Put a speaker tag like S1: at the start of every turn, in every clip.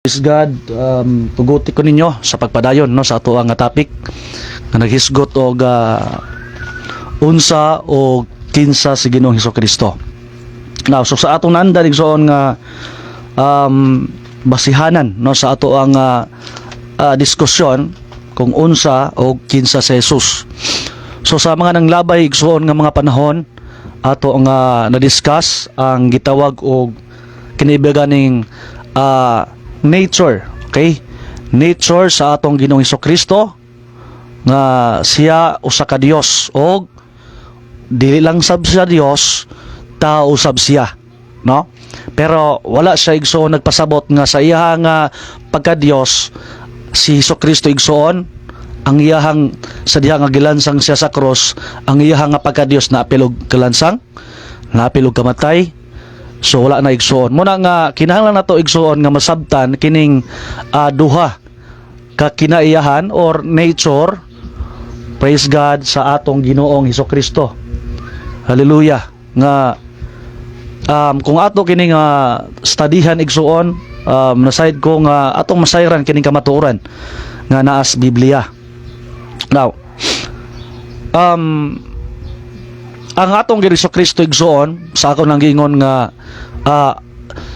S1: Praise God, tuguti ko ninyo sa pagpadayon no sa ato ang topic nga naghisgot og unsa o kinsa si Ginoong Hesukristo. Now, so sa atong nandan igsoon nga basihanan no sa ato ang diskusyon kung unsa o kinsa si Jesus. So sa mga nanglabay igsoon nga mga panahon ato nga na-discuss ang gitawag og kinibiganing nature, okay? Nature sa atong Ginoong Hesukristo nga siya usa ka Dios og dili lang sab siya Dios, tao sab siya, no? Pero wala siya igsoon nagpasabot nga sa iya nga pagka-Dios si Hesukristo igsoon ang iyahang sa diha nga gilansang siya sa cross, ang iyahang nga pagka-Dios na apilog kalansang, na apilog kamatay. So wala na igsoon. Muna nga kinahanglan nato igsoon nga masabtan kining duha ka kinaiyahan or nature, praise God, sa atong Ginoong Hesukristo. Hallelujah. Nga kung ato kining studyhan igsoon, naside ko nga atong masayran kining kamatuoran nga naas Biblia. Now, ang atong Hesukristo igsoon sa ako nang giingon nga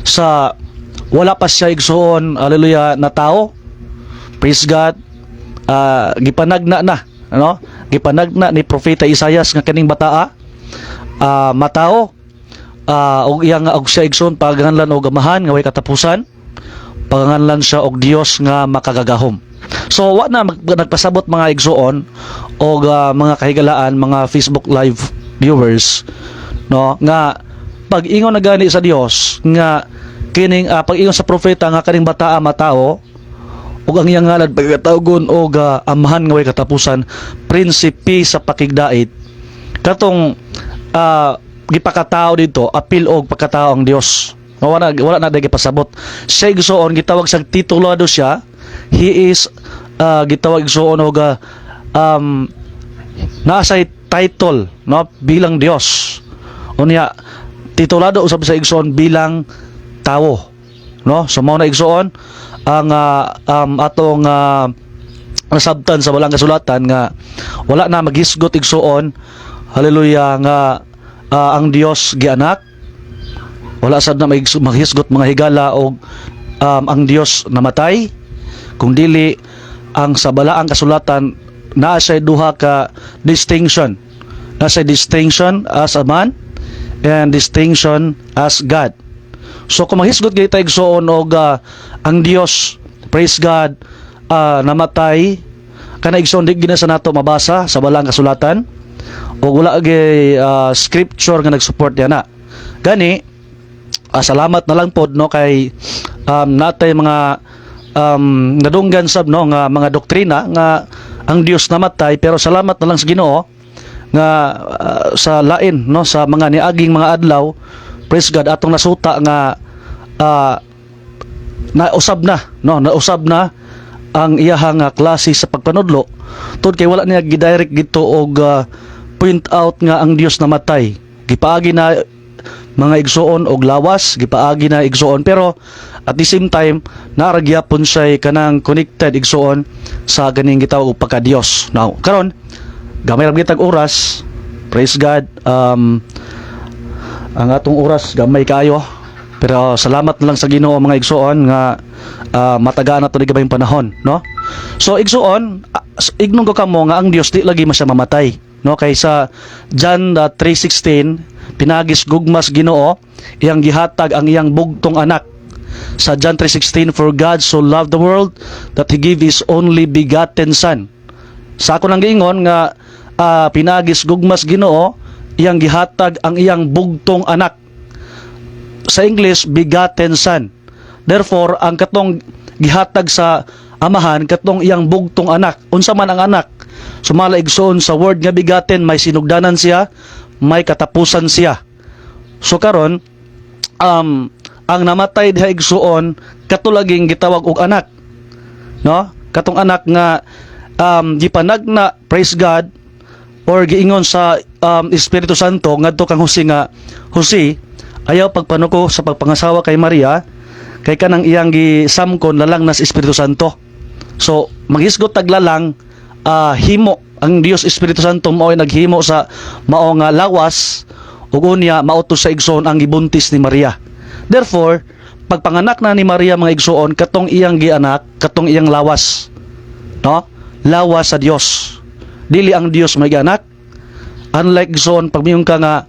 S1: sa wala pa siya igsoon, hallelujah, na tao, praise God, gipanagna na, ano? Gipanagna ni Propeta Isaias nga kaning bataa matao, og iya nga og siya igsoon paganganlan og amahan nga way katapusan, paganganlan siya og Dios nga makagagahom. So wa na nagpasabot mga igsoon og mga kahigalaan, mga Facebook live viewers, no, nga pag-ingon na gani sa Dios nga kining pag-ingon sa propeta nga kaning bataa matao ug ang iyang ngalan pagkatawgon og amahan nga way katapusan, prinsipe sa pakigdait, katong gipakatao dito apil og pagkatao ang Dios. Wala na dai pasabot. Siya igsoon gitawag sang titulado siya. He is gitawag igsoon og naasay title, no, bilang Dios. Unya titulado usab sa igsoon bilang tawo, no? So mao na igsoon ang atong nasabtan sa walang kasulatan nga wala na maghisgot igsoon, hallelujah, nga ang Dios gianak. Wala sad na maghisgot mga higala og ang Dios namatay, kung dili ang sa balaang kasulatan naa say duha ka distinction. Naa say distinction as a man and distinction as God. So kung maghisgot gyud ta igsoon og ang Dios, praise God, namatay, kana igsoon di gina sa nato mabasa sa balaang kasulatan o wala gyud scripture nga nagsupport diana. Gani salamat na lang pod, no, kay natay mga nadunggan sab, no, nga mga doktrina nga ang Dios namatay, pero salamat na lang sa Ginoo nga sa lain, no, sa mga niaging mga adlaw, praise God, atong nasuta nga nausab na, no, nausab na ang iyahang klase sa pagpanudlo tungod kay wala niya gidirect dito og point out nga ang Dios namatay. Gipaagi na mga igsoon og lawas, gipaagi na igsoon, pero at the same time naragyapon siya kanang connected igsoon sa ganing gitawag og pagka-Dios. Now karon gamay ra gitag oras, praise God, ang atong oras gamay kayo, pero salamat na lang sa Ginoo mga igsoon nga matagaan nato ni gabayng panahon, no? So igsoon, ignon ko kamo nga ang Dios di lagi masya mamatay, no? Kaysa John 3:16 pinagis gugmas Ginoo iyang gihatag ang iyang bugtong anak. Sa John 3:16, for God so loved the world that He gave His only begotten Son. Sa ako nang giingon nga pinagis gugmas Ginoo iyang gihatag ang iyang bugtong anak. Sa English, begotten Son. Therefore, ang katong gihatag sa amahan, katong iyang bugtong anak. Unsa man ang anak? Sumala igsoon sa word nga begotten, may sinugdanan siya, may katapusan siya. So karon ang namatay diha igsuon katulaging gitawag og anak, no? Katong anak nga gipanagna, praise God, or giingon sa Espiritu Santo ngadto kang Jose nga Jose ayaw pagpanuko sa pagpangasawa kay Maria kay kanang iyang gisamkon lalang nas Espiritu Santo. So maghisgot taglalang himo ang Dios Espiritu Santo mao'y naghimo sa mao nga lawas ug unya mautos sa igsoon ang gibuntis ni Maria. Therefore, pagpanganak na ni Maria mga igsoon katong iyang gianak, katong iyang lawas. No? Lawas sa Dios. Dili ang Dios may gianak. Unlike igsoon pag miyon ka nga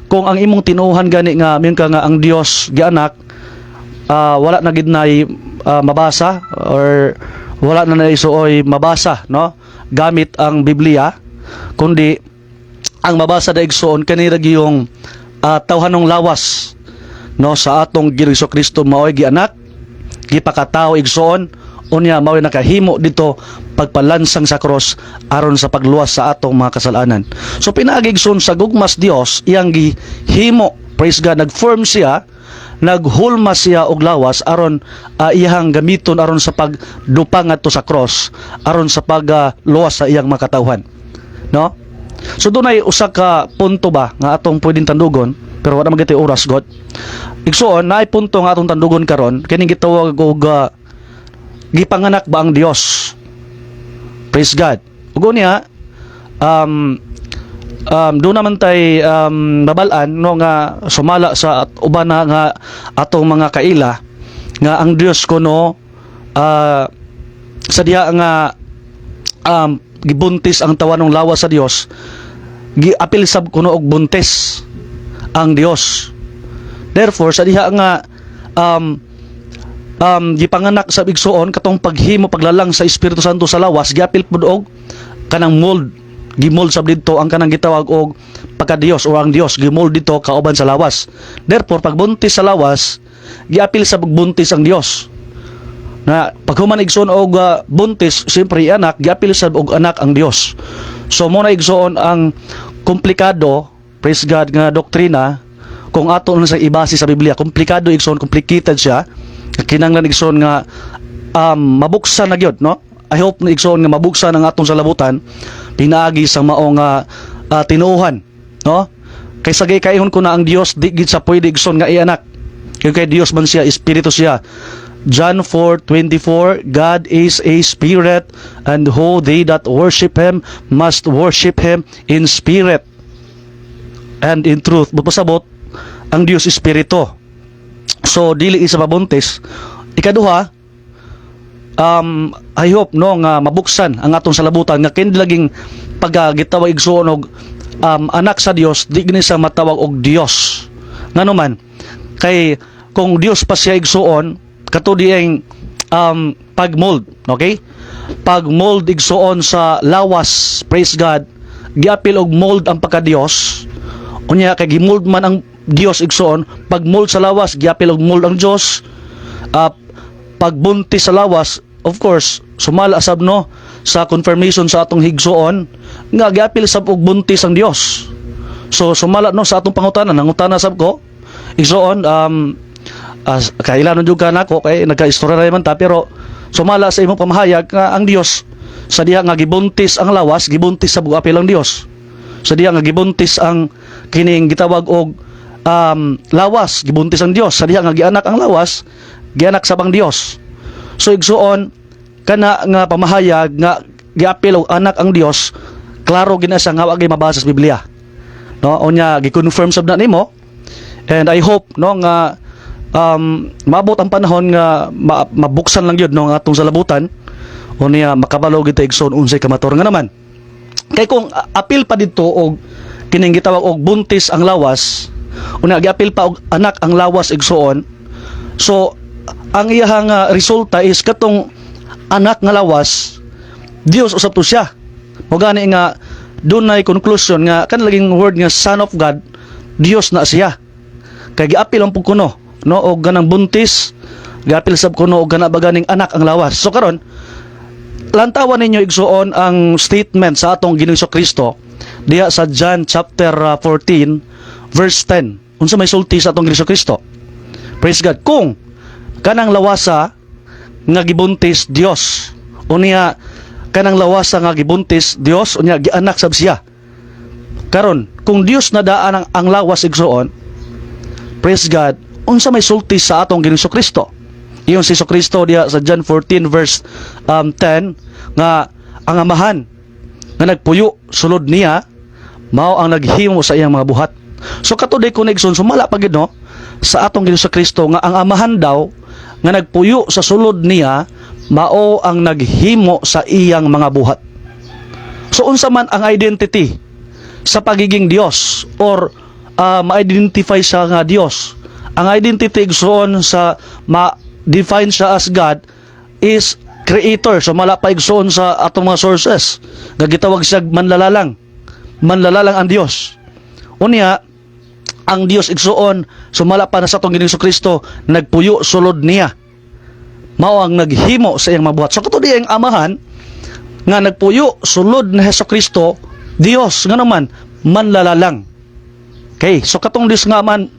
S1: kung ang imong tinuhan gani nga miyon ka nga ang Dios gianak, wala na gid nay mabasa or wala na naisuoy mabasa, no, gamit ang Biblia, kundi ang mabasa da igsoon kanira giyong tawhanong lawas, no, sa atong Ginoong Kristo maoy gianak, gipakatao igsoon, unya maoy nakahimo dito pagpalansang sa cross aron sa pagluwas sa atong mga kasalanan. So pinagigsoon sa gugmas Dios iyang gihimo, praise God, nagform siya, naghulma siya og lawas aron iyang gamiton aron sa pagdupang ngadto sa cross, aron sa pagluwas sa iyang makatawhan, no? So dunay usa ka punto ba nga atong pwedeng tandugon, pero wala magiti oras God. Igsoon naay punto nga atong tandugon karon kining gitawag og gipanganak ba ang Dios. Praise God. Ug niya do naman tay babalan, no, nga sumala sa uban na nga atong mga kaila nga ang Dios kuno sa diha nga gibuntis ang tawanong lawas sa Dios, giapil sab kuno og buntis ang Dios. Therefore sa diha nga gipanganak sa igsoon katong paghimo paglalang sa Espiritu Santo sa lawas, giapil pud og kanang mold, gimold sab didto ang kanang gitawag og pagka-Dios o ang Dios gimold dito kauban sa lawas. Therefore pagbuntis sa lawas, giapil sa buntis ang Dios. Na paghuman igsoon og buntis, siyempre anak, giapil sa og anak ang Dios. So mo na igsoon ang komplikado, praise God, nga doktrina kung ato na sa ibase sa Biblia. Komplikado igsoon, complicated siya. Kinanglan igsoon nga mabuksan na gyud, no? I hope na igsoon nga mabuksan ang atong salabutan pinaagi sa maong tinuuhan, no? Kay sagay kaihon ko na ang Dios di gid sa pwede igsoon nga ianak. Kay Dios man siya, espiritu siya. John 4:24, God is a spirit, and who they that worship him must worship him in spirit and in truth. Bupasabot ang Dios espiritu. So dili isa mabuntis. Ikaduha, I hope, no, nga mabuksan ang atong salabutan nga kin laging pagagitawag igsoon og anak sa Dios, di gini sa matawag og Dios. Ngano man kay kung Dios pa siya igsoon kato dieng pagmold, okay? Pagmold igsoon sa lawas, praise God, giapil og mold ang pagka-Dios. Unya kay gimold man ang Dios igsoon, pagmold sa lawas giapil og mold ang Dios. Pagbuntis sa lawas, of course, sumala sab, no, sa confirmation sa atong higsoon nga giapil sab og buntis ang Dios. So sumala, no, sa atong pangutana, nangutana sab ko igsoon kailan jud ka nako kay nagka-istorya man ta, pero sumala sa imong pamahayag nga ang Dios sa diha nga gibuntis ang lawas, gibuntis sa apil ang Dios. Sa diha nga gibuntis ang kining gitawag og lawas, gibuntis ang Dios. Sa diha nga gianak ang lawas, gianak sab ang Dios. So igsuon kana nga pamahayag nga giapil og anak ang Dios, klaro gina sa nga wa gyud mabasa sa Biblia. No, unya gi-confirm sab na nimo. And I hope, no, nga maabot ang panahon nga mabuksan lang yun, no, ang atong salabutan o niya makabalo gito igsoon unsay kamator nga naman. Kay kung apil pa dito og kining gitawag og buntis ang lawas, unya giapil pa og anak ang lawas igsoon, so ang iyang resulta is katong anak nga lawas Dios usab to siya. Mo gani nga dunay conclusion nga kanlaging word nga Son of God, Dios na siya. Kay giapil ang pug kuno, no, og ganang buntis, giapil sab kuno og gana baganing anak ang lawas. So karon lantawan ninyo igsuon ang statement sa atong Ginoong Kristo diha sa John chapter 14 verse 10. Unsa may sulti sa atong Ginoong Kristo? Praise God. Kung kanang lawasa nga gibuntis Dios, unya kanang lawasa nga gibuntis Dios, unya gianak sab siya. Karon kung Dios na daan ang lawas igsuon, praise God, unsa may sulti sa atong Ginoong Kristo. Iyon si Kristo diya sa John 14 verse 10 nga ang amahan nga nagpuyo sulod niya mao ang naghimo sa iyang mga buhat. So katuday connection sumala pagid no sa atong Ginoong Kristo nga ang amahan daw nga nagpuyo sa sulod niya mao ang naghimo sa iyang mga buhat. So unsa man ang identity sa pagiging Dios or ma-identify siya nga Dios. Ang identity igsoon sa ma-define siya as God is creator. So malapa igsoon sa atong mga sources. Nga gitawag siya manlalalang. Manlalalang ang Dios. Unya ang Dios igsoon sumala pa na sa atong Ginoong Kristo nagpuyo sulod niya. Mao ang naghimo sa iyang mabuhat. So kato di ang amahan nga nagpuyo sulod na Kristo Dios nga naman manlalalang. Okay, so katong Dios nga man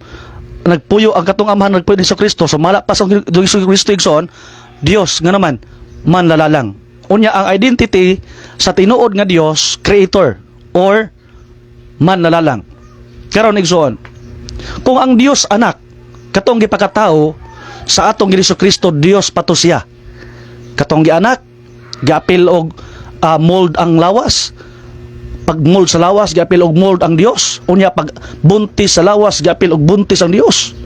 S1: nagpuyo ang katong amahan nagpuyo ni Kristo sumala pa sa Ginoong Kristo igsoon Dios nga naman manlalalang. Unya ang identity sa tinuod nga Dios creator or manlalalang. Karon igsoon kung ang Dios anak katong gipakatao sa atong Ginoong Kristo Dios pato siya. Katong gianak giapil og mold ang lawas. Pag mold sa lawas giapil og mold ang Dios. Unya pag buntis sa lawas giapil og buntis ang Dios.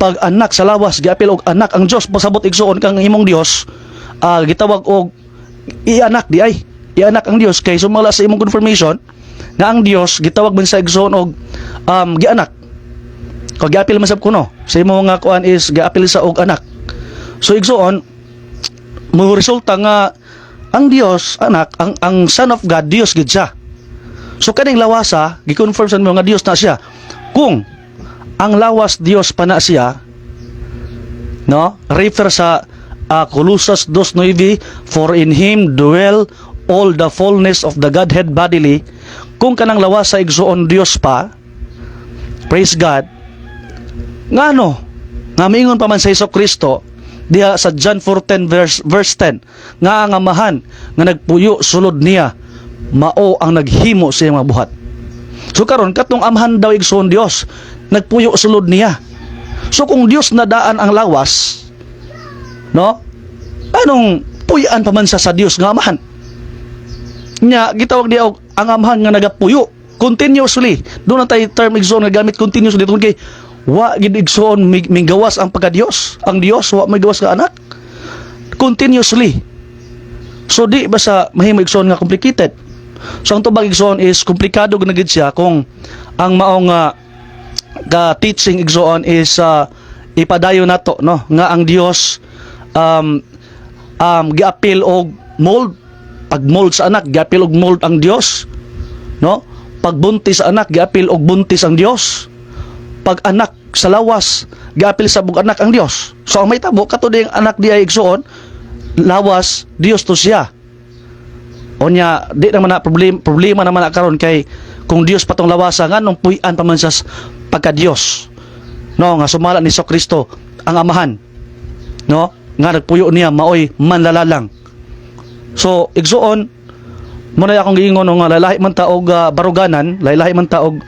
S1: Pag anak sa lawas giapil og anak ang Dios. Pasabot igsoon kang imong Dios gitawag og ianak di ay. Ianak ang Dios kay sumala sa imong confirmation nga ang Dios gitawag man sa igsoon og gianak. Kung giapil man sab kuno sa imong nga kuan is giapil sa og anak. So igsoon mo resulta nga ang Dios anak ang Son of God Dios gid siya. So kaning lawasa gi-confirm sa mga Dios na siya. Kung ang lawas Dios pa na siya, no? Refer sa Colossus 2:9, for in him dwell all the fullness of the Godhead bodily. Kung kanang lawasa igsoon Dios pa, praise God. Ngano nga miingon pa man sa Kristo diha sa John 4:10 verse 10 nga ang amahan nga nagpuyo sulod niya mao ang naghimo sa iyang mga buhat. So karon katong amahan daw igsoon Dios nagpuyo sulod niya. So kung Dios nadaan ang lawas, no? Anong puyan pa man sa Dios nga amahan? Nya gitawag niya og ang amahan nga nagapuyo continuously. Doon na tayo term igsoon nga gamit continuously tungod kay wa gid igsoon minggawas ang pagka-Dios. Ang Dios wa may gawas ka anak. Continuously. So di ba sa mahimo igsoon nga complicated. So ang tubag igsoon is komplikado na gid siya kung ang maong teaching igsoon is ipadayon nato no nga ang Dios giapil og mold. Pag mold sa anak giapil og mold ang Dios, no? Pag buntis sa anak giapil og buntis ang Dios. Pag anak sa lawas giapil sa bug anak ang Dios. So ang may tabo kato ding anak diay igsoon lawas Dios to siya. Onya di naman na problema naman na karon kay kung Dios patong lawasa nganong puy-an pa man sa pagka Dios. No nga sumala ni Kristo ang amahan. No nga nagpuyo niya maoy manlalalang. So igsoon mo na akong giingon nga lalahi man taog baruganan, lalahi man taog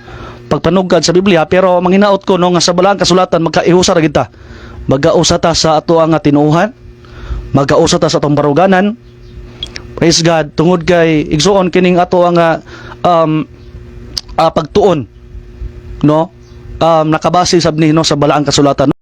S1: pagpanugad sa Biblia, pero manghinaot ko no nga sa balaang kasulatan magkaiusa ra kita. Magausa ta sa ato ang tinuuhan, magausa ta sa atong baruganan. Praise God, tungod kay igsoon kining ato ang pagtuon, no? Nakabase sab ni no sa balaang kasulatan.